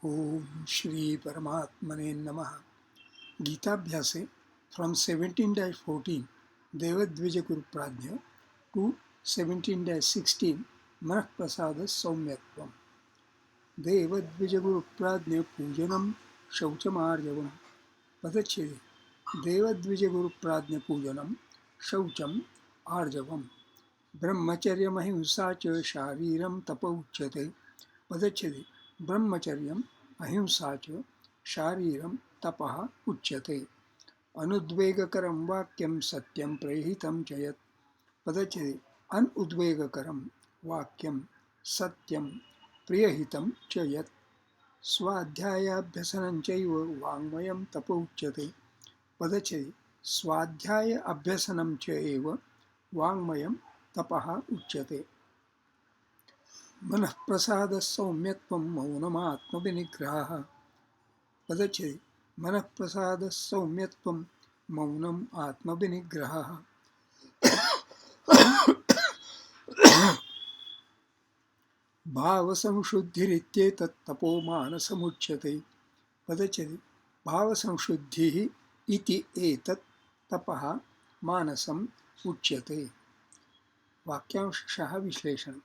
ओम श्री परमात्मने नमः. गीताभ्यासे from 17-14 देवद्विज गुरुप्राज्ञ to 17-16 मनःप्रसाद सौम्यत्वम. देवद्विज गुरुप्राज्ञ पूजनम शौचमार्जवम. पदच्छेदे. देवद्विज गुरुप्राज्ञ पूजनम शौचम आर्जवम. ब्रह्मचर्यमहिंसा च शारीरं तप उच्यते. पदच्छेदे. ब्रह्मचर्यम् अहिंसा च शारीरं तपः उच्यते. अनुद्वेगकरं वाक्यं सत्यं प्रेहितं च यत्. पदच्छेदे. अनुद्वेगकरं वाक्यं सत्यं प्रियहितं च यत्. स्वाध्यायाभ्यसनं चैव वाङ्मयं तप उच्यते. पदच्छेदे. स्वाध्याय अभ्यसनं च एव वाङ्मयं तपः उच्यते. मनःप्रसाद सौम्यत्वं मौनमात्मविनिग्रहः. पदच्छेदे. मनःप्रसाद सौम्यत्वं मौनम् आत्मविनिग्रहः. भावसंशुद्धिरित्येतत् तपो मानसमुच्यते. पदच्छेदे. भावसंशुद्धिः इति एतत् तपः मानसम् उच्यते. वाक्यांशः विश्लेषणम्.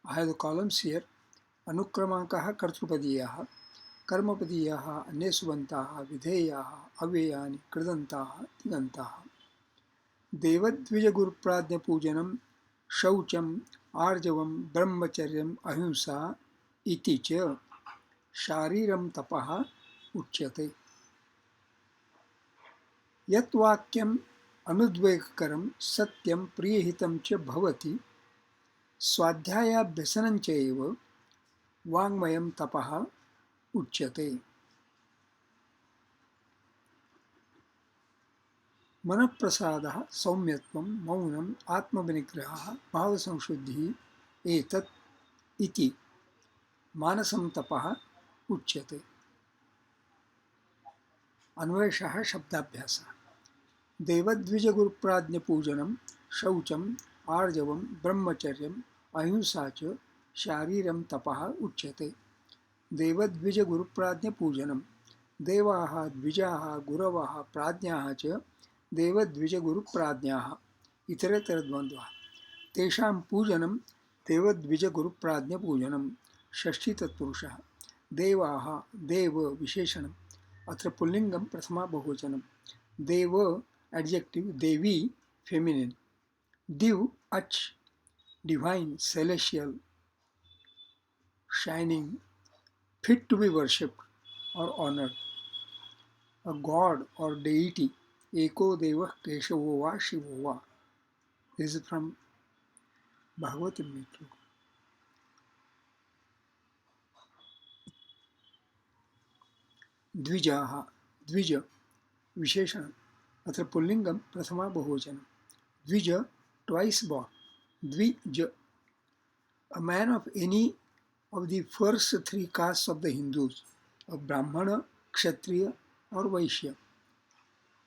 I have the columns here. अनुक्रमाङ्कः कर्तृपदीयाः, कर्मपदीयाः, अन्ये सुबन्ताः, विधेयाः, अव्ययानि, कृदन्ताः, तिङन्ताः. देवद्विजगुरुप्राज्ञपूजनं शौचम् आर्जवं ब्रह्मचर्यम् अहिंसा इति च शारीरं तपः उच्यते. यत् वाक्यम् अनुद्वेगकरं सत्यं प्रियहितं च भवति स्वाध्यायाभ्यसनं च एव वाङ्मयं तपः उच्यते. मनःप्रसादः सौम्यत्वं मौनम् आत्मविनिग्रहः भावसंशुद्धिः एतत् इति मानसं तपः उच्यते. अन्वयशः शब्दाभ्यासः. देवद्विजगुरुप्राज्ञपूजनं शौचम् आर्जवं ब्रह्मचर्यम् अहिंसा च शारीरं तपः उच्यते. देवद्विजगुरुप्राज्ञपूजनं देवाः द्विजाः गुरवः प्राज्ञाः च देवद्विजगुरुप्राज्ञाः इतरेतरद्वन्द्वः. तेषां पूजनं देवद्विजगुरुप्राज्ञपूजनं. षष्ठीतत्पुरुषः. देवाः देव विशेषणम्. अत्र पुल्लिङ्गं प्रथमा बहुवचनं. देव एडजेक्टिव, देवी फेमिनिन. दिव अच् divine celestial shining, fit to be worshipped or honored. A god or deity, eko devah keshavo va shivo va. This is from Bhagavati Mitra. द्विजाः द्विज विशेषण. अत्र पुल्लिंगम प्रथमा बहुवचन. द्विज twice born. द्विज, a man of any of the first three castes of the Hindus, of Brahmana, Kshatriya or Vaishya.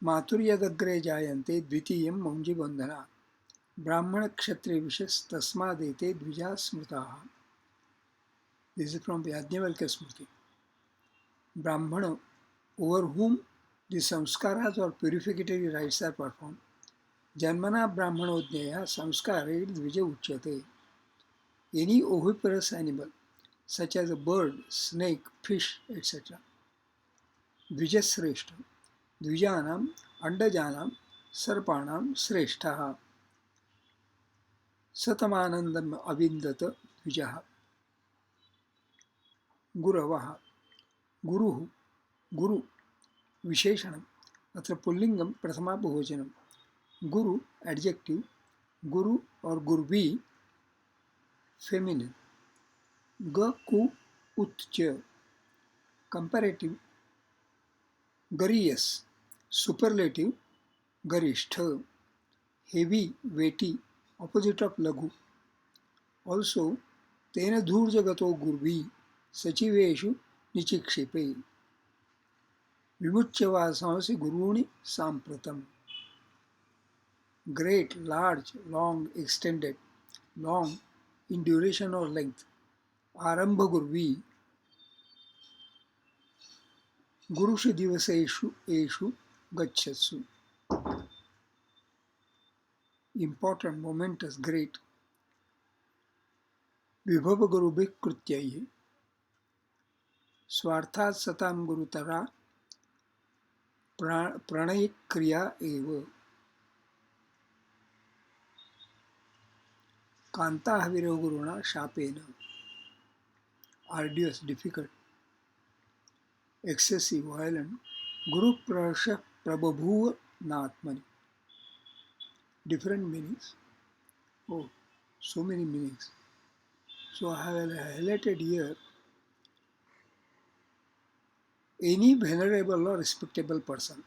मातुर्यदग्रे जायन्ते द्वितीयं मौञ्जीबन्धना. ब्राह्मण क्षत्रिय विशेष तस्मादेते Dwija स्मृताः. This is from Yajnavalkya Smriti. Brahmana, over whom the samskaras or purificatory rites are performed. Janmana brahmanodnaya samskare dvija uchyate. Any oviparous animal, such as a bird, snake, fish, etc. Dvijasreshta. Dvijanam, Andajanam, Sarpanam, Sreshtaha. Satamanandam avindata Dvijaha. Guravaha. Guruhu, Guru, Visheshanam. Atra Pullingam Prathama Bahochanam. Guru, adjective, Guru or Gurvi, feminine. Ga ku utcha, comparative. Gariyas, superlative. Garishtha, heavy, weighty, opposite of Laghu. Also, Tena Dhurjagato Gurvi, Sachiveshu Nichikshipe. Vimuchavasansi Guruni Sampratam. Great, large, long, extended, long in duration or length. Arambha Gurvi, गुरुषु दिवसेषु एषु गच्छत्सु. Important, momentous, great. विभव गुरुभिः कृत्यैः स्वार्थात् सतां गुरुतरा प्रणयिक्रिया एव. कान्ताः विरहो गुरुणा शापेन. Arduous, difficult, excessive, violent. Guru prasha prabhuva natmani. Different meanings. Oh, so many meanings. So I have highlighted here any venerable or respectable person,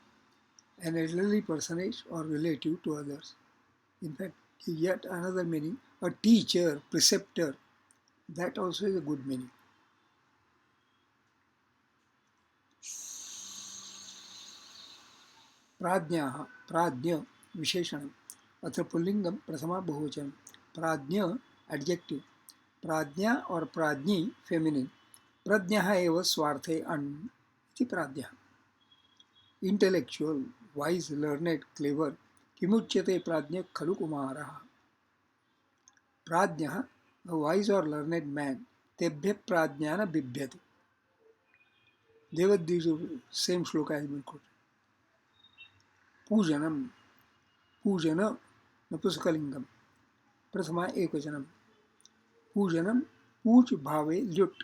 an elderly personage or relative to others. In fact, yet another meaning, a teacher, preceptor, that also is a good meaning. प्राज्ञाः, प्राज्ञ विशेषणम्, अत्र पुल्लिंगम प्रथमा बहुवचन. प्राज्ञ adjective. प्राज्ञा और प्राज्ञी feminine. प्रज्ञः एव स्वार्थे अण् इति प्राज्ञः. Intellectual, wise, learned, clever. किमुच्यते प्राज्ञ खलु कुमारः. प्राज्ञः, a wise or learned man. तेभ्य प्राज्ञा न बिभ्यति. देवद्विज same श्लोक has been quoted. पूजनम, पूजन नपुंसकलिंगम, प्रथमा एकवचनम. पूजनम, पूज भावे ल्युट,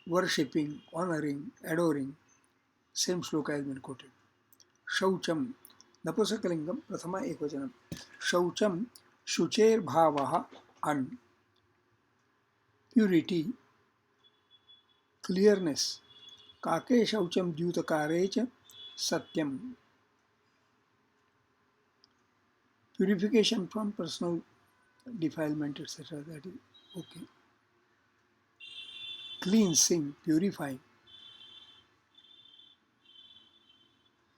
वर्शिपिंग, ऑनरिंग, एडोरिंग, सेम श्लोक has been quoted. शौचम नपुंसकलिंगम, प्रथमा एकवचनम. शौचम शुचेर भावः अन्. Purity, clearness. काके शौचम द्यूतकारे च सत्यम. Purification from personal defilement, etc. That is okay. Cleansing, purifying.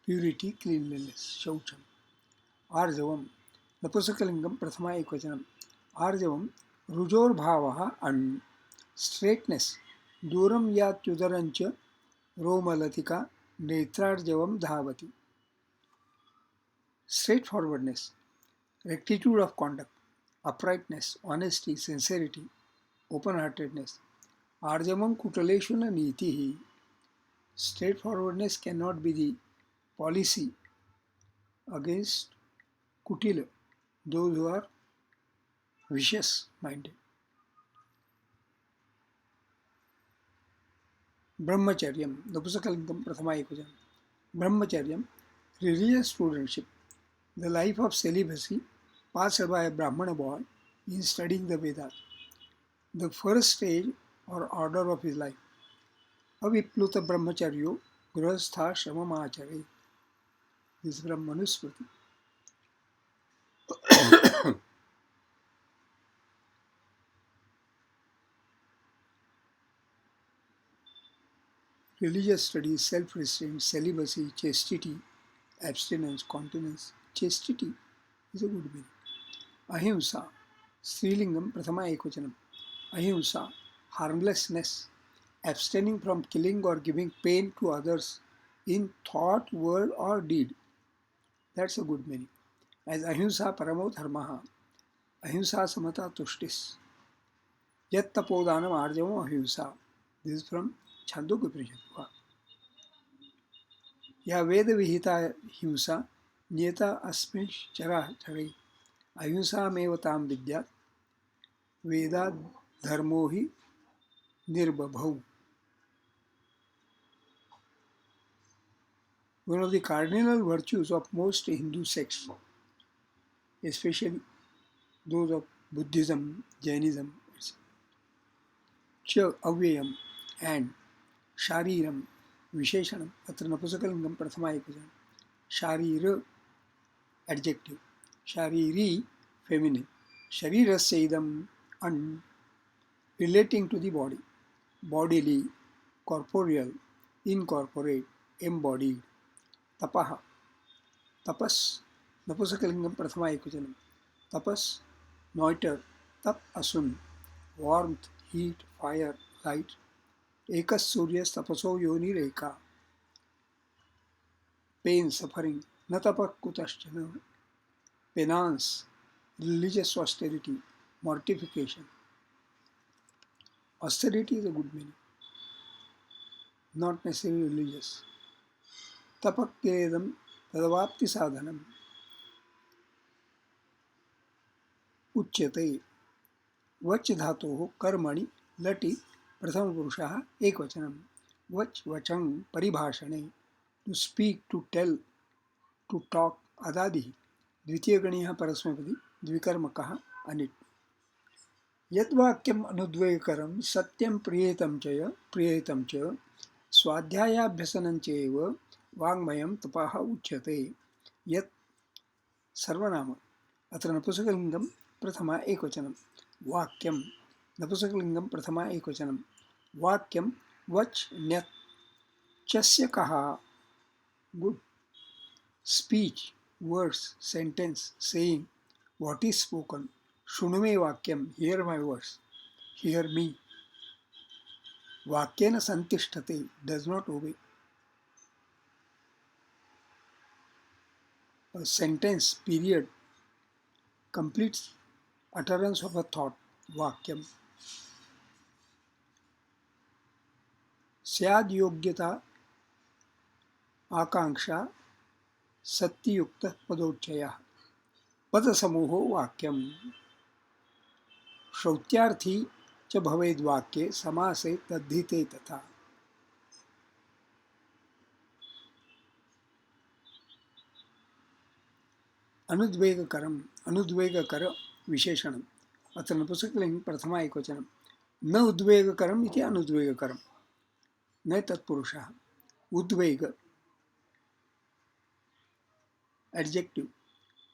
Purity, cleanliness, shaucham. Arjavam, Napusakalingam, Prathama Ekvachanam. Arjavam, Rujor Bhavaha and straightness. Duram yatyudarancha Romalatika Netrarjavam Dhavati. Straightforwardness, rectitude of conduct, uprightness, honesty, sincerity, open-heartedness. Arjavam Kutaleshuna Nitihi. Straightforwardness cannot be the policy against Kutila, those who are vicious minded. Brahmacharyam, Napusakalingam Prathama Ekvachanam. Brahmacharyam, religious studentship, the life of celibacy passed by a Brahmana boy in studying the Vedas, the first stage or order of his life. Avipluta Brahmacharyo Grahastha Shamamachare. This is from Manusmriti. Religious studies, self-restraint, celibacy, chastity, abstinence, continence. Chastity is a good meaning. Ahimsa, Srilingam Prathama Ekvachanam. Ahimsa, harmlessness, abstaining from killing or giving pain to others in thought, word or deed. That's a good meaning. As Ahimsa Paramo Dharmaha, Ahimsa Samata Tushtis. Yat Tapodanam Arjamo Ahimsa. This is from Chandogya Upanishad. या वेद विहिता हिंसा नियता अस्मिन् चराचरे अहिंसामेव तां विद्यात् वेदात् धर्मो हि निर्बभौ. One of the cardinal virtues of most Hindu sects, especially those of Buddhism, Jainism, etc. Cha avyayam and shariram विशेषणम. अत्र नपुंसकलिंगम प्रथमा एकवचनम. शारीर adjective. शारीरी feminine. शरीरस्य इदम अन्, relating to the body, bodily, corporeal, incorporate, embodied. Tapaha, tapas, नपुंसकलिंगम Prathama एकवचनम. tapas, noiter, tap asun, warmth, heat, fire, light. Ekas Suryas Tapaso Yoni Reka. pain, suffering, natapa kutaschana, penance, religious austerity, mortification. Austerity is a good meaning, not necessarily religious. Tapakkedam tadavapti sadhanam उच्यते. वच धातोः कर्मणि लटि प्रथमपुरुषः एकवचनं. वच वचं परिभाषणे to speak, to tell, to talk अदादिः. द्वितीयगणीयः परस्मैपदी द्विकर्मकः अनिट्. यद्वाक्यम् अनुद्वेगकरं सत्यं प्रियेतं च स्वाध्यायाभ्यसनं चैव वाङ्मयं तपः उच्यते. यत् सर्वनाम. अत्र नपुंसकलिङ्गं प्रथमा एकवचनं. वाक्यं नपुंसकलिङ्गं प्रथमा एकवचनं. वाक्यं वच न्यत् चस्य कः. Good. Speech, words, sentence, saying, what is spoken. शृणु मे वाक्यं, hear my words, hear me. वाक्येन संतिष्ठते, does not obey. A sentence, period, completes utterance of a thought. वाक्यम. स्याद् योग्यता आकांक्षा सत्ययुक्त पदोच्चयः. पदसमूहो वाक्यम. श्रौत्यार्थी च भवेद् वाक्ये समासे तद्धिते तथा. अनुद्वेगकरम, अनुद्वेगकर विशेषणम्. अत्र नपुंसकलिङ्गं प्रथमा एकवचनं. न उद्वेगकरम् इति अनुद्वेगकरम्. न तत्पुरुषः. उद्वेग एडजेक्टिव.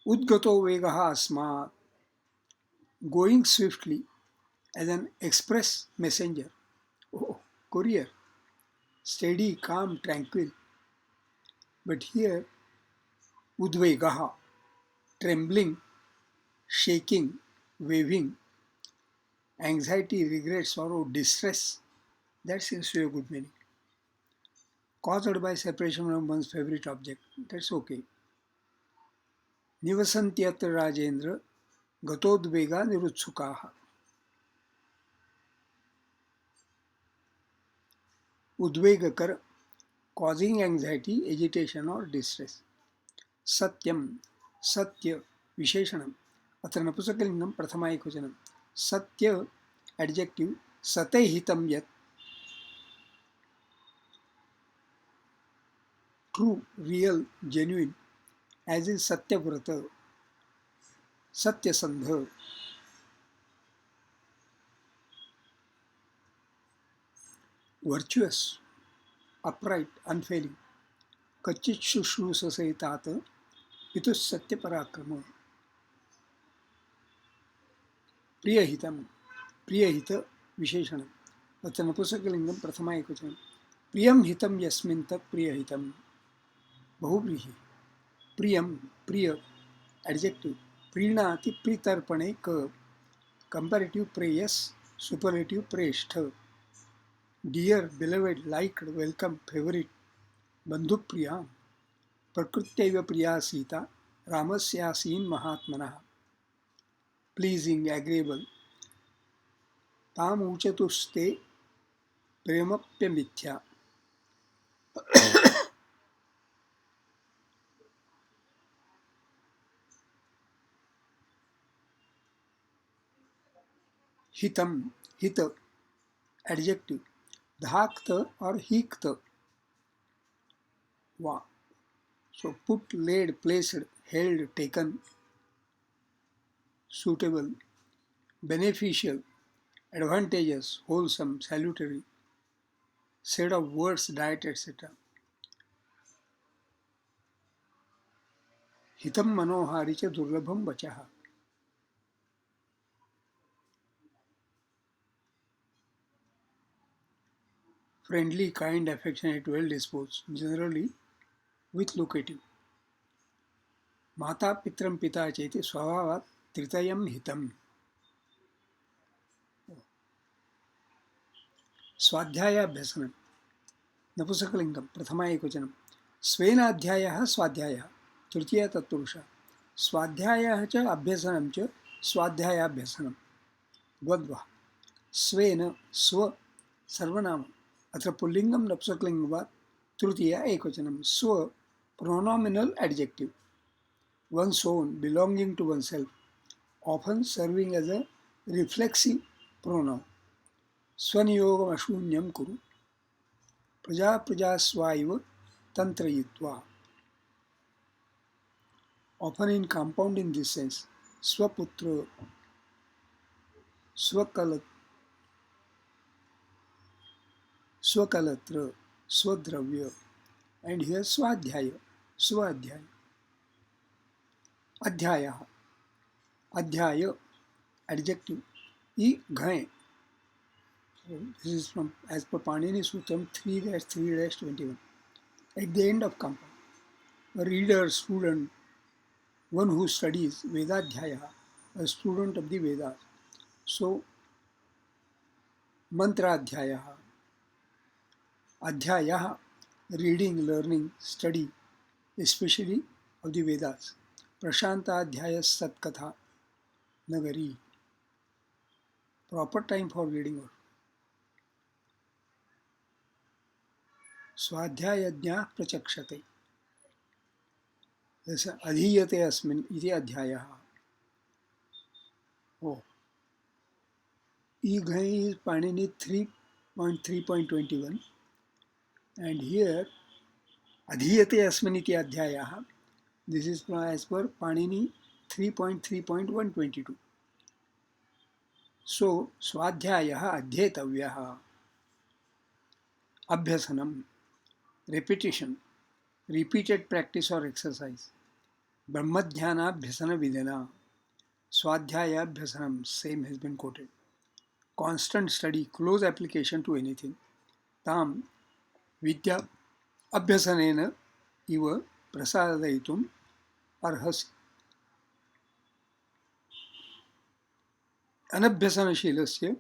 उद्गतो वेगः अस्मात्. Going swiftly as an express messenger. Oh, courier. Steady, calm, tranquil. But here, udvegaha, trembling, shaking, waving, anxiety, regret, sorrow, distress. That seems to be a good meaning. Caused by separation from one's favorite object. That's okay. Nivasantyatra Rajendra Gatodvega Nirutsukaha. Udvegakar, causing anxiety, agitation or distress. Satyam, Satya, Visheshanam. Atra Napusakaliнгam Prathama Ekvachanam. Satya, adjective, Sate hitam yat. True, real, genuine. As in Satyavrata, Satyasandha. Virtuous, upright, unfailing. Kachit Shushrusase Tata, Pitus Satya Parakrama. Priyahitam, Priyahita, Visheshanam. Atra Napusakaliнгam Prathama Ekvachanam. Priyam hitam yasmin tat priyahitam. बहुव्रीहि. प्रियम, प्रिय, adjective. प्रीणाति प्रीतर्पणे क. Comparative प्रेयस, superlative प्रेष्ठ. Dear, beloved, liked, welcome, favourite. बंधुप्रिया. प्रकृत्यैव प्रिया सीता रामस्यासीन् महात्मनः. प्लीजिंग, एग्रेबल. तामूचतुस्ते प्रेमप्यमिथ्या. हितम, हित, एडजेक्टिव. धाक्त और हिक्त. वा. So put, laid, placed, held, taken. Suitable, beneficial, advantageous, wholesome, salutary. Said of words, diet, etc. हितम मनोहारी च दुर्लभम वचः. Friendly, kind, affectionate, well disposed, generally with locative. माता पित्रं पिता चेति स्वभावात् त्रितयं हितम्. स्वाध्यायाभ्यसनं. नपुंसकलिङ्गं प्रथमा एकवचनं. स्वेनाध्यायः स्वाध्यायः तृतीय तत्पुरुषः स्वाध्यायः च अभ्यसनं च स्वाध्यायाभ्यसनं द्वन्द्वः स्वेन स्व सर्वनाम अत्र पुल्लिङ्गं नपुंसकलिङ्गं वा तृतीय एकवचनं स्व pronominal adjective one's own belonging to oneself often serving as a reflexive pronoun स्वनियोगम अशून्यम कुरु प्रजा प्रजास्वाइव तंत्रयित्वा often in compound in this sense स्वपुत्र स्वकलत्र स्वद्रव्य and here स्वाध्याय स्वाध्याय अध्यायः अध्याय adjective E घय. This is from as per Panini Sutram 3-3-21. At the end of compound, a reader, student, one who studies Vedadhyaya, a student of the Vedas. So, Mantradhyaya, Adhyaya, reading, learning, study, especially of the Vedas. Prashantadhyaya Satkatha Nagari. Proper time for reading. स्वाध्यायज्ञः प्रचक्षते जैसे अधीयते अस्मिन् इति अध्यायः. Oh, E is Panini 3.3.21 and here adhiyate asmin iti adhyayah. This is as per Panini 3.3.122. So swadhyayah adhyetavyah abhyasanam repetition repeated practice or exercise brahmadhyanabhyasana videna swadhyayabhyasanam same has been quoted. Constant study, close application to anything. Tam vidya abhyasanena iva prasadaitum arhasi. Anabhyasanashilasya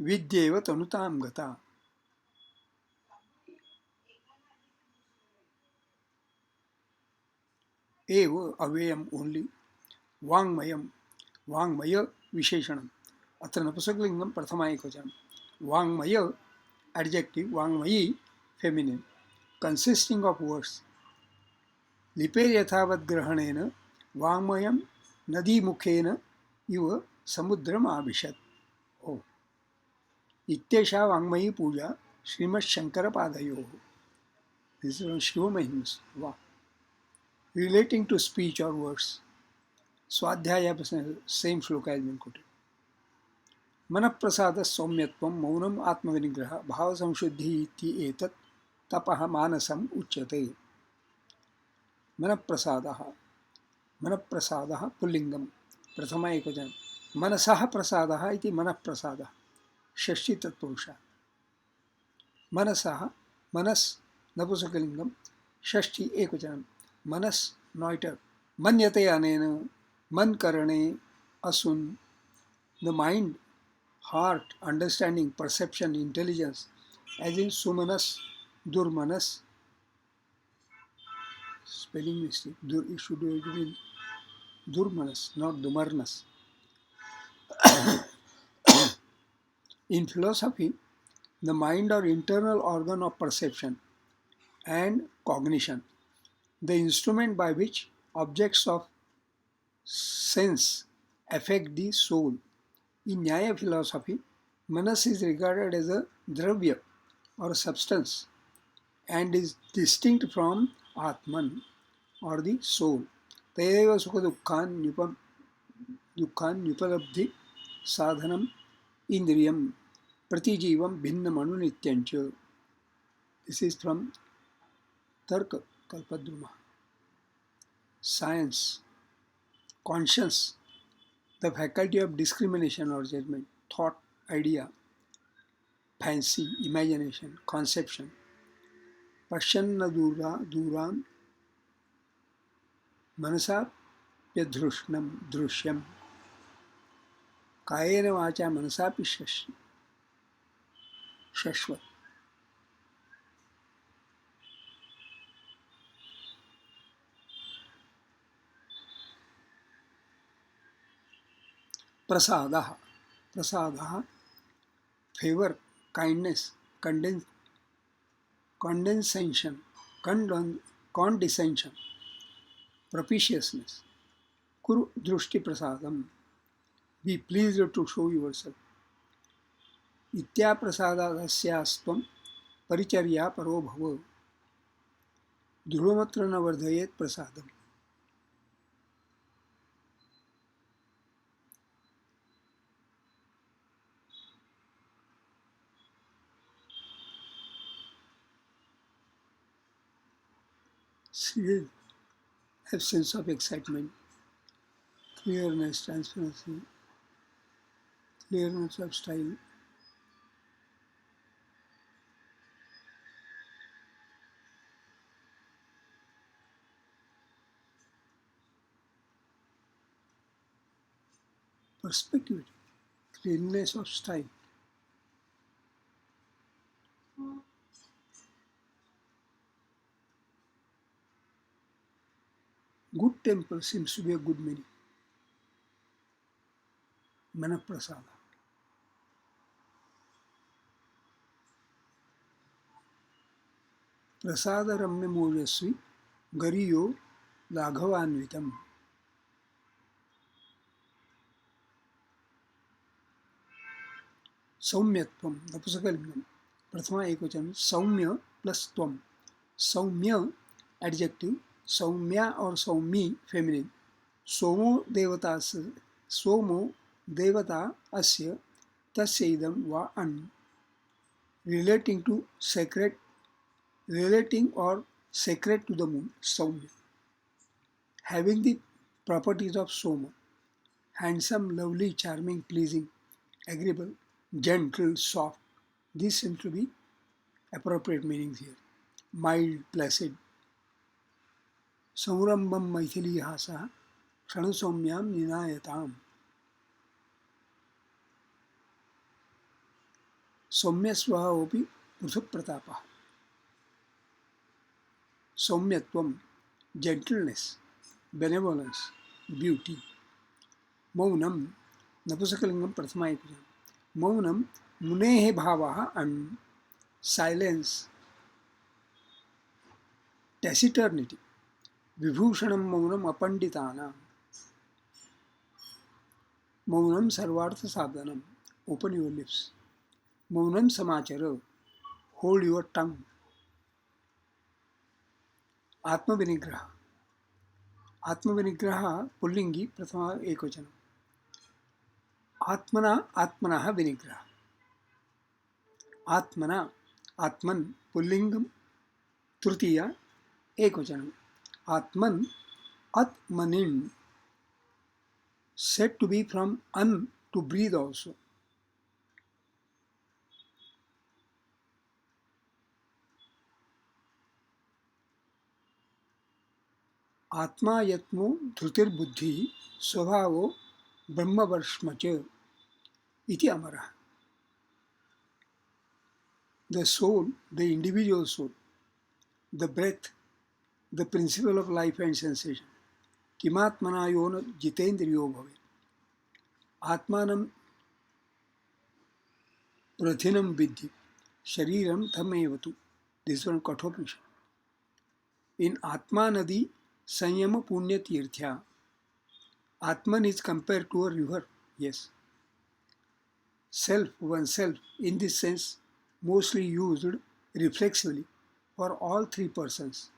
vidyeva tanutam gata. Eva aveyam only. Vangmayam Vangmaya visheshanam. Atra napusakalingam prathama ekvachanam. Vangmaya adjective, Vangmayi feminine, consisting of words. लिपे यथावत् ग्रहणेन वाङ्मयं नदीमुखेन इव समुद्रम् आविशत्. ओ इत्येषा वाङ्मयी पूजा श्रीमच्छङ्करपादयोः. This is Shiva-Mahims. Wow. Relating to speech or words. Swadhyaya same shloka has been quoted. मनःप्रसाद सौम्यत्वं Mounam आत्मविनिग्रह भाव संशुद्धि इति एतत् तपः मानसम् उच्यते. मनःप्रसादः मनःप्रसादः पुल्लिङ्गं प्रथम एकवचनं मनसः प्रसादः इति मनःप्रसादः षष्ठी तत्पुरुषः. मनसः मनस् नपुंसकलिङ्गं षष्ठी एकवचनं मनस् नॉइटर मन्यते अनेन मन करणे असुन. The mind, heart, understanding, perception, intelligence, as in sumanas, durmanas. Spelling mistake. It should be durmanas, not dumarnas. In philosophy, the mind or internal organ of perception and cognition, the instrument by which objects of sense affect the soul. In Nyaya philosophy, manas is regarded as a dravya or a substance and is distinct from Atman or the soul. Tayeva sukha dukhan nupalabdhi sadhanam indriyam pratijivam bhinnamanu nityancha. This is from Tarka Kalpadruma. Science, conscience, the faculty of discrimination or judgment, thought, idea, fancy, imagination, conception. Pashanna duram manasa pyadhrushnam drushyam kayena vacha manasapi shashvat. प्रसादः प्रसादः favour, kindness, condescension, condescension, propitiousness. Kuru drushti prasadam. Be pleased to show yourself. Itya prasadasyaस्त्वं परिचर्या परो भव. ध्रुवमत्र न वर्धयेत् प्रसादम. Absence of excitement, clearness, transparency, clearness of style. Perspective, clearness of style. Good temple seems to be a good meaning. Manaprasada. प्रसाद रम्य मोजस्वी गरियो लाघवान्वितम. सौम्यत्वम नपुंसकलिंगम. प्रथमा एकवचन सौम्य plus त्वम. सौम्य adjective, Saumya और सौमी feminine. सोमो देवता सोमो देवता अस्य तस्य इदं वा अन्. Relating to sacred, relating or sacred to the moon, Saumya. Having the properties of Soma, handsome, lovely, charming, pleasing, agreeable, gentle, soft. These seem to be appropriate meanings here. Mild, placid. Saurambam Maithili Hasa, Kshanasomyam Ninayatam. Somyasvaha opi Prithuk Pratapa. Saumyatvam, gentleness, benevolence, beauty. Maunam, Napusakalingam Prathama ekvachan. Maunam, Munehe Bhavaha and silence, taciturnity. Vibhushanam Maunam Apanditana. Maunam Sarvartha Sadhanam. Open your lips. Maunam Samachara. Hold your tongue. Atma Vinigraha. Atma Vinigraha Pullingi Prathama ekvachanam. Atmana Atmanaha Vinigraha. Atmana Atman Pullingam Trutiya ekvachanam. Atman Atmanin. Said to be from an, to breathe also. Atma yatmo dhrutir buddhi svabhavo brahmavarshmacha iti amara. The soul, the individual soul, the breath, the principle of life and sensation. Kimatmana yona jitendriyo bhavet. Atmanam prathinam vidhi. Shariram thamevatu. This one Kathopanishad. In Atma Nadi Sanyama Punya Tirthya. Atman is compared to a river. Yes. Self, oneself, in this sense, mostly used reflexively for all three persons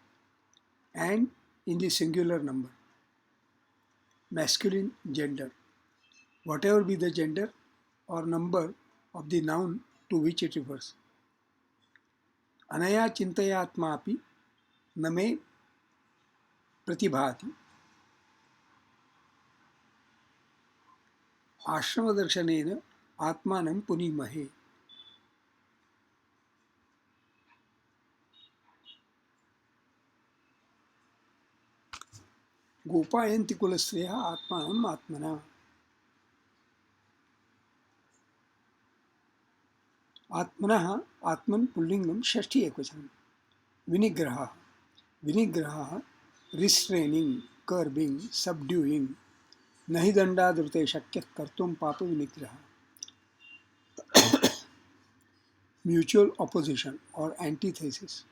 and in the singular number. Masculine gender. Whatever be the gender or number of the noun to which it refers. Anaya chintayatmapi name pratibhati. Ashramadarsanena atmanam punimahe. गोपायन्ति कुलस्त्रियः आत्मानम् आत्मना. आत्मनः आत्मन पुल्लिंगम षष्ठी एकवचनम. विनिग्रहः. विनिग्रहः, restraining, curbing, subduing. न हि दण्डादृते शक्यः कर्तुं पापविनिग्रहः. Mutual opposition और antithesis.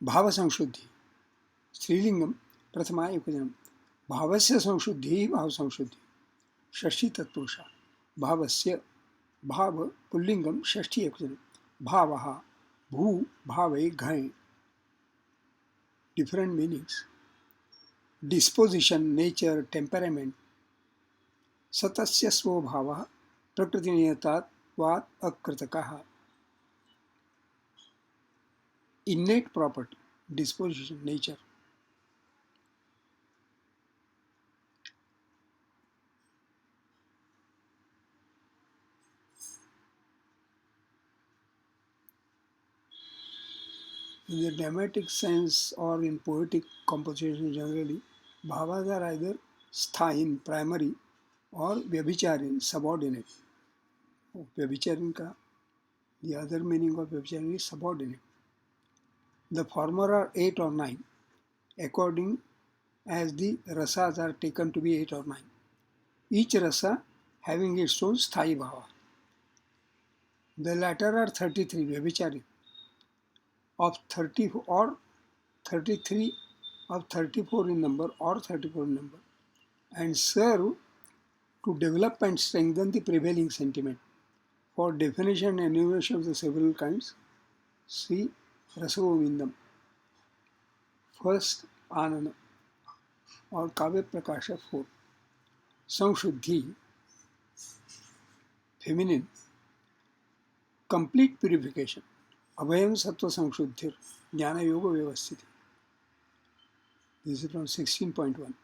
भावसंशुद्धि. स्त्रीलिंगम प्रथमा एकवचनम. भावस्य संशुद्धि भावसंशुद्धि. षष्ठी तत्पुरुषा. भावस्य भाव पुल्लिंगम षष्ठी एकवचनम. भावः भू भावे घय. Different meanings. Disposition nature temperament. सतस्य स्वभावः प्रकृतिनियतात्वात् अकृतकः. innate property, disposition, nature. In the dramatic sense or in poetic composition generally, bhavas are either sthayin, primary, or vyabhicharin, subordinate. Vyabhicharin ka, the other meaning of vyabhicharin is subordinate. The former are 8 or 9, according as the rasas are taken to be 8 or 9. Each rasa having its own sthayi bhava. The latter are 33, vyabhicharin, of 30 or 33 of 34 in number or 34 in number, and serve to develop and strengthen the prevailing sentiment. For definition and enumeration of the several kinds, see Rasagovindam. First Anana or Kavya Prakasha 4. Samshuddhi, feminine, complete purification. Abhayam Sattva Samshuddhir, Jnana Yoga Vyavasthiti. This is from 16.1.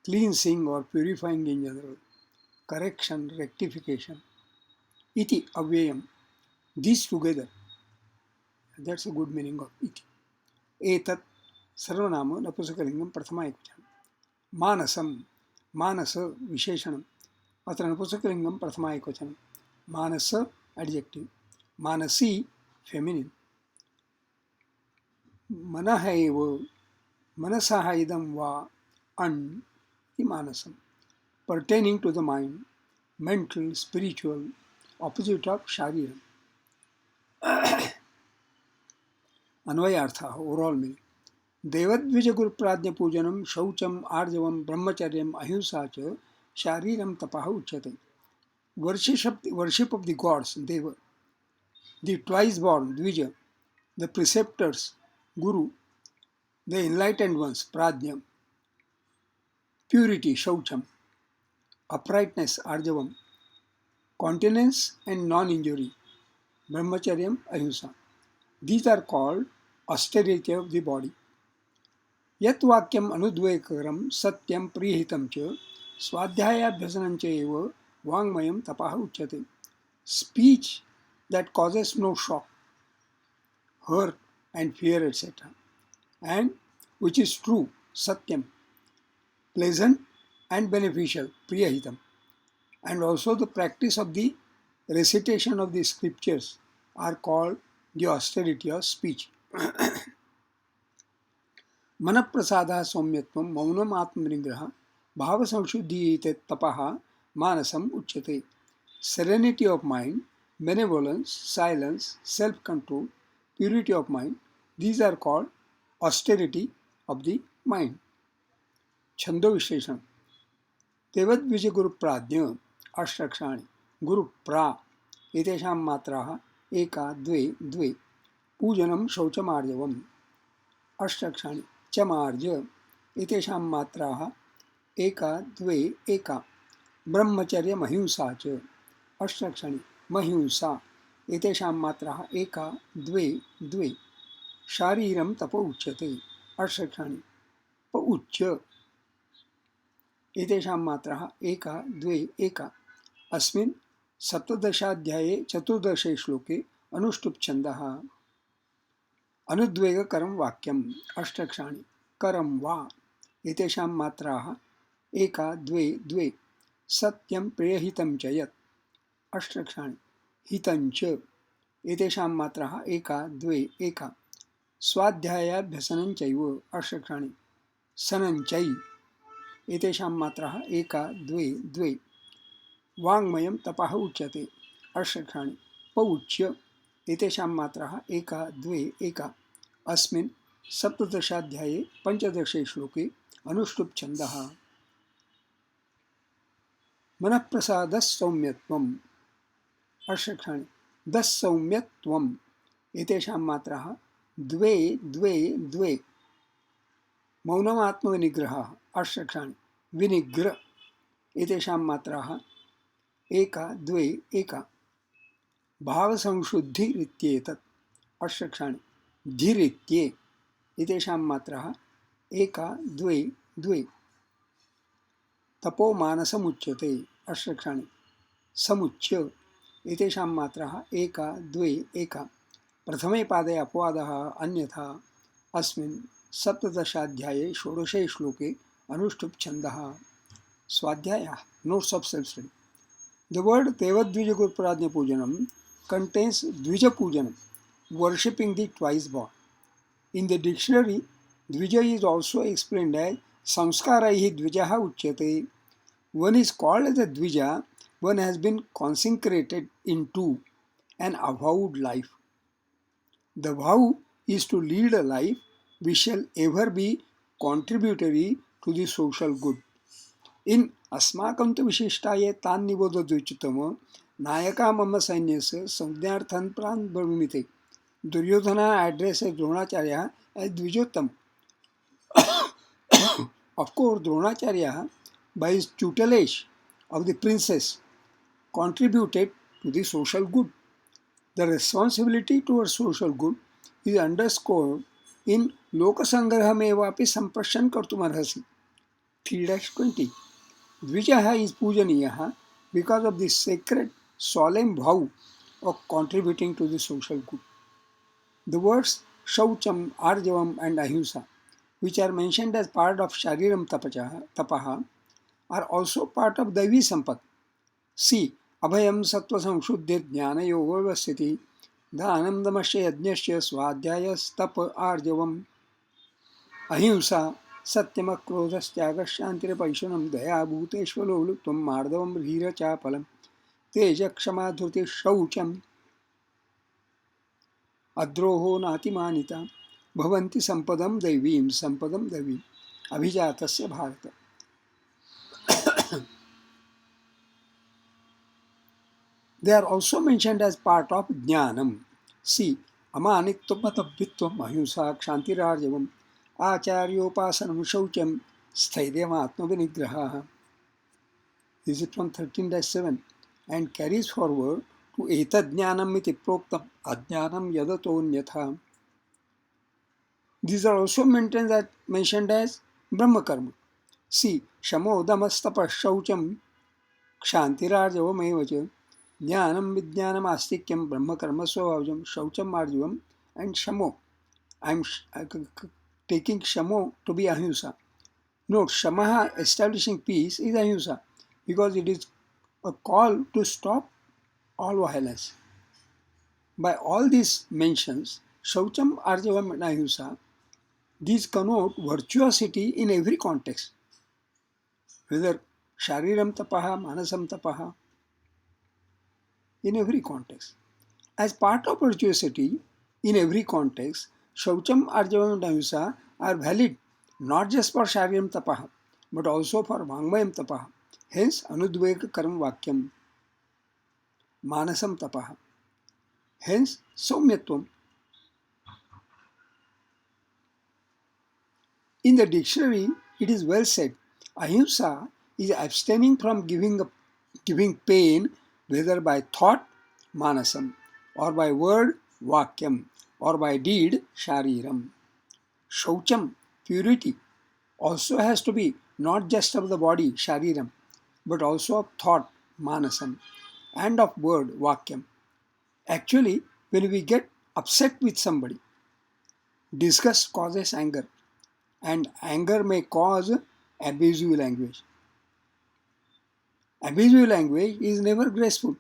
Cleansing or purifying in general, correction, rectification. Iti avyayam. These together. That's a good meaning of iti. Etat sarvanama napusakalingam prathama ekvachanam. Manasam. Manasa visheshanam. Atra napusakalingam prathama ekvachanam. Manasa adjective. Manasi feminine. Manaha manasaha idam va an manasam. Pertaining to the mind, mental, spiritual, opposite of shariram. अन्वयार्थ overall meaning. देवद्विज गुरु प्राज्ञ पूजनम शौचम आर्जवम ब्रह्मचर्यम अहिंसा च शारीरम तपः उच्यते. Worship of the gods, Deva, the twice born, Dvija, the preceptors, Guru, the enlightened ones, Prajna, purity, Shaucham, uprightness, Arjavam, continence and non-injury, Brahmacharyam, Ahimsa. These are called austerity of the body. Yat vakyam anudvayakaram satyam prihitam cha swadhyayabhyasanam cha eva vangmayam tapaha uchyate. Speech that causes no shock, hurt and fear, etc. and which is true, satyam, pleasant and beneficial, priyahitam, and also the practice of the recitation of the scriptures are called the austerity of speech. Manaprasada somyatvam maunam atmanigraha bhava samshuddhi tapaha manasam uchyate. Serenity of mind, benevolence, silence, self-control, purity of mind, these are called austerity of the mind. Chando Visheshan. Tevad Vijay Guru Pradnya Ashtakshani. Guru Pra Etesham Matraha Eka Dve Dve. Pujanam Shauchamarjavam Ashtakshani. Chamarja Etesham Matraha Eka Dve Eka. Brahmacharya Mahimsa Cha Ashtakshani. Mahimsa Etesham Matraha Eka Dve Dve. Shariram Tapo Uchyate Ashtakshani. Pauchya एतेषां मात्रः एका द्वे एका. अस्मिन् सप्तदशाध्याये चतुर्दशे श्लोके अनुष्टुप् छन्दः. अनुद्वेगकरं वाक्यम् अष्टक्षाणि. करं वा एतेषां मात्राः एका द्वे द्वे. सत्यं प्रियहितं च यत् अष्टक्षाणि. हितं च एतेषां मात्राः एका द्वे एका. स्वाध्यायाभ्यसनं चैव अष्टक्षाणि. सनं चै एतेषां मात्राः एका द्वे द्वे वाङ्मयं तपः उच्यते अष्टकाणि पौच्य एतेषां मात्राः एका द्वे एका अस्मिन् सप्तदशाध्याये पञ्चदशे श्लोके अनुष्टुप् छन्दः मनःप्रसादः सौम्यत्वम् अष्टकाणि दस्सौम्यत्वम् एतेषां मात्राः द्वे द्वे द्वे मौनमात्मविनिग्रहः अष्टकाणि विनिग्रह एतेषां मात्राः एका द्वे एका भावसंशुद्धिरित्येतत् अष्टकाणि धीरित्ये एतेषां मात्राः एका द्वे द्वे तपोमानसमुच्यते अष्टकाणि समुच्य एतेषां मात्राः एका द्वे एका प्रथमे पादे अपवादः अन्यथा अस्मिन् सप्तदशाध्याये षोडशे श्लोके अनुष्टुप् छन्दः स्वाध्यायः notes of self study. The word Devadvija Pujanam contains Dvija Pujanam, worshipping the twice born. In the dictionary, Dvija is also explained as Samskaraihi Dvijaha Uchyate. One is called as a Dvija, one has been consecrated into an avowed life. The vow is to lead a life which shall ever be contributory to the social good. In अस्माकं तु विशिष्टाये तान् निबोधोच्युतम नायका मम सैन्यस्य संज्ञार्थं प्राण ब्रवीमिते. Duryodhana addresses Dronacharya as Dvijottam. Of course, Dronacharya, by his tutelage of the princess, contributed to the social good. The responsibility towards social good is underscored in Lokasangrahamevapi Sampashan Kartumarhasi 3-20. Dvijaha is Pujaniyaha because of the sacred, solemn vow of contributing to the social good. The words Shaucham, Arjavam and Ahimsa, which are mentioned as part of Shariram Tapaha, are also part of Daivi Sampat. See, Abhayam Sattva Samshuddhi Jnana Yoga Vasiti, Dhanam Damasya Yajnasya Swadhyaya Tapa Arjavam, Ahimsa, Satyama Krodhastyaga Shantire Paishanam Daya Bhuteshvalolutvam Mardavam Hira Chapalam, Teja Kshama Dhruti Shaucham, अद्रोहो नातिमानिता भवन्ति संपदम दैवीम अभिजातस्य Bharat. They are also mentioned as part of Jnanam. See, Amanitvam Atabbhitvam Ahimsa Kshantirarjavam Acharyopasanam Shaucham Sthaidhyam Atmavinigraha. This is from 13-7 and carries forward to Etad Jnanam iti proktam Ajnanam Yadatonyatha. These are also mentioned as Brahma Karma. See, Shamo Damastapa Shaucham Kshantirarjavam Evacha Jnanam Vidyanam Astikyam Brahma Karma Swavajam Shaucham Arjavam and Shamo. I am taking Shamo to be Ahimsa. Note, Shamaha establishing peace is Ahimsa because it is a call to stop all violence. By all these mentions, Shaucham, Arjavam and Ahimsa, these connote virtuosity in every context, whether Shariram Tapaha, Manasam Tapaha, in every context. As part of virtuosity, in every context, Shaucham, Arjavam and Ahimsa are valid not just for Shariram Tapaha, but also for Vangmayam Tapaha. Hence, Anudveka Karam Vakyam, Manasam Tapaha. Hence, Saumyatvam. In the dictionary, it is well said, Ahimsa is abstaining from giving pain, whether by thought, Manasam, or by word, Vakyam, or by deed, Shariram. Shaucham, purity, also has to be not just of the body, Shariram, but also of thought, Manasam, and of word, Vakyam. Actually, when we get upset with somebody, disgust causes anger, and anger may cause abusive language. Abusive language is never graceful,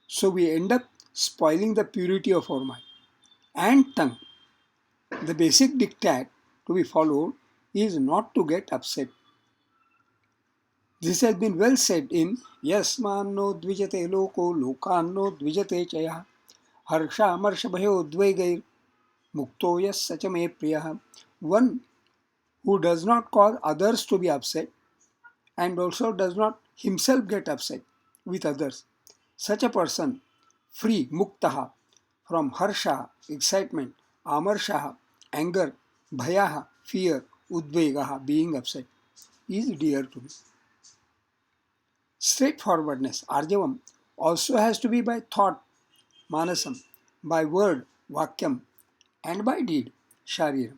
so we end up spoiling the purity of our mind and tongue. The basic diktat to be followed is not to get upset. This has been well said in Yasmanno dvijate loko lokanno dvijate chaya harsha marsha bhayo dvaigair mukto yas sachame priya. One who does not cause others to be upset and also does not himself get upset with others. Such a person, free, muktaha, from harsha, excitement, amarsha, anger, bhayaha, fear, udvegaha, being upset, is dear to me. Straightforwardness, arjavam, also has to be by thought, manasam, by word, vakyam, and by deed, shariram.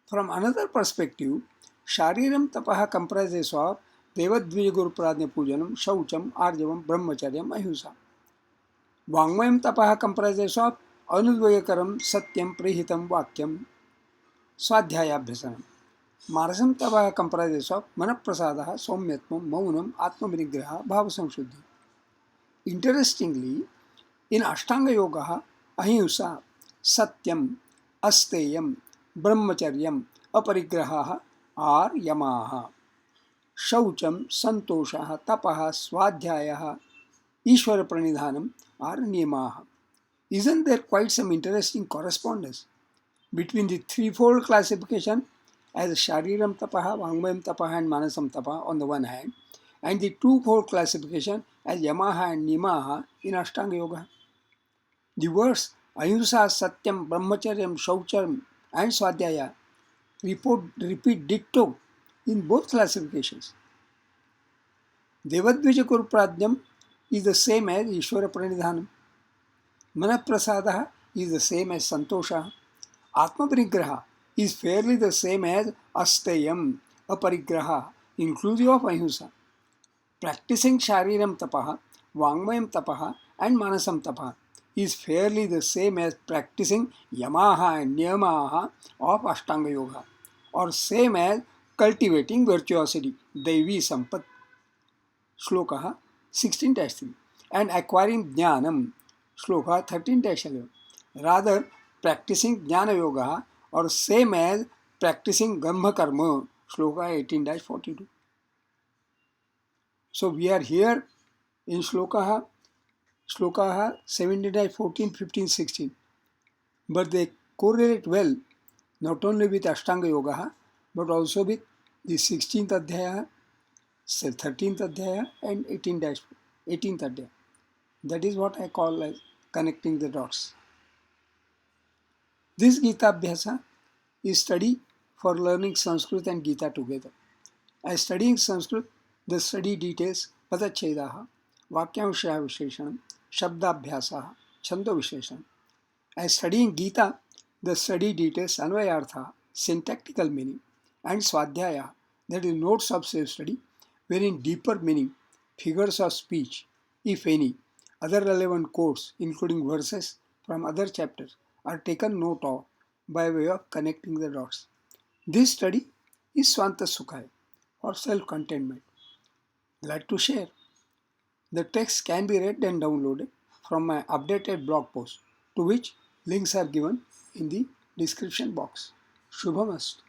From another perspective, Shariram Tapaha comprises of Devadvija Guru Pradnya Pujanam, Shaucham, Arjavam, Brahmacharyam, Ahimsa. Vangmayam Tapaha comprises of Anudvayakaram, Satyam, Prehitam, Vakyam, Swadhyayabhyasanam. Marasam Tapaha comprises of Manaprasadaha, Somyatmam, Maunam, Atmavinigraha, Bhavasamshuddhi. Interestingly, in Ashtanga Yoga, Ahimsa, Satyam, Asteyam, Brahmacharyam, Aparigraha are Yamaha. Shaucham, Santosha, Tapaha, Swadhyaya, Ishvara Pranidhanam are Niyamaha. Isn't there quite some interesting correspondence between the threefold classification as Shariram Tapaha, Vangmayam Tapaha and Manasam Tapaha on the one hand, and the twofold classification as Yamaha and Nimaha in Ashtanga Yoga? The words Ahimsa, Satyam, Brahmacharyam, Shaucham and Swadhyaya repeat ditto in both classifications. Devadvija Guru Pradnyam is the same as Ishvara Pranidhanam. Manaprasadaha is the same as Santosha. Atma Parigraha is fairly the same as Asteyam, Aparigraha, inclusive of Ahimsa. Practicing Shariram Tapaha, Vangmayam Tapaha and Manasam Tapaha is fairly the same as practicing Yamaha and Niyamaha of Ashtanga Yoga, or same as cultivating virtuosity, Devi Sampat, Shloka 16-3, and acquiring Jnanam, Shloka 13-11. Rather, practicing Jnana Yoga or same as practicing Brahma Karma, Shloka 18-42. So we are here in Shloka 17-14, 15, 16. But they correlate well not only with Ashtanga Yoga but also with the 16th Adhyaya, 13th Adhyaya and 18th Adhyaya. That is what I call as connecting the dots. This Gita Abhyasa is study for learning Sanskrit and Gita together. As studying Sanskrit, the study details Padachedaha, Vakyamshaya Visheshanam, Shabdabhyasaha, Chando Visheshanam. As studying Gita, the study details Anvayartha, syntactical meaning, and Swadhyaya, that is notes of self-study, wherein deeper meaning, figures of speech, if any, other relevant quotes, including verses from other chapters, are taken note of by way of connecting the dots. This study is Swanta Sukhaya, or self-contentment. Glad to share. The text can be read and downloaded from my updated blog post, to which links are given in the description box. Shubhamastu.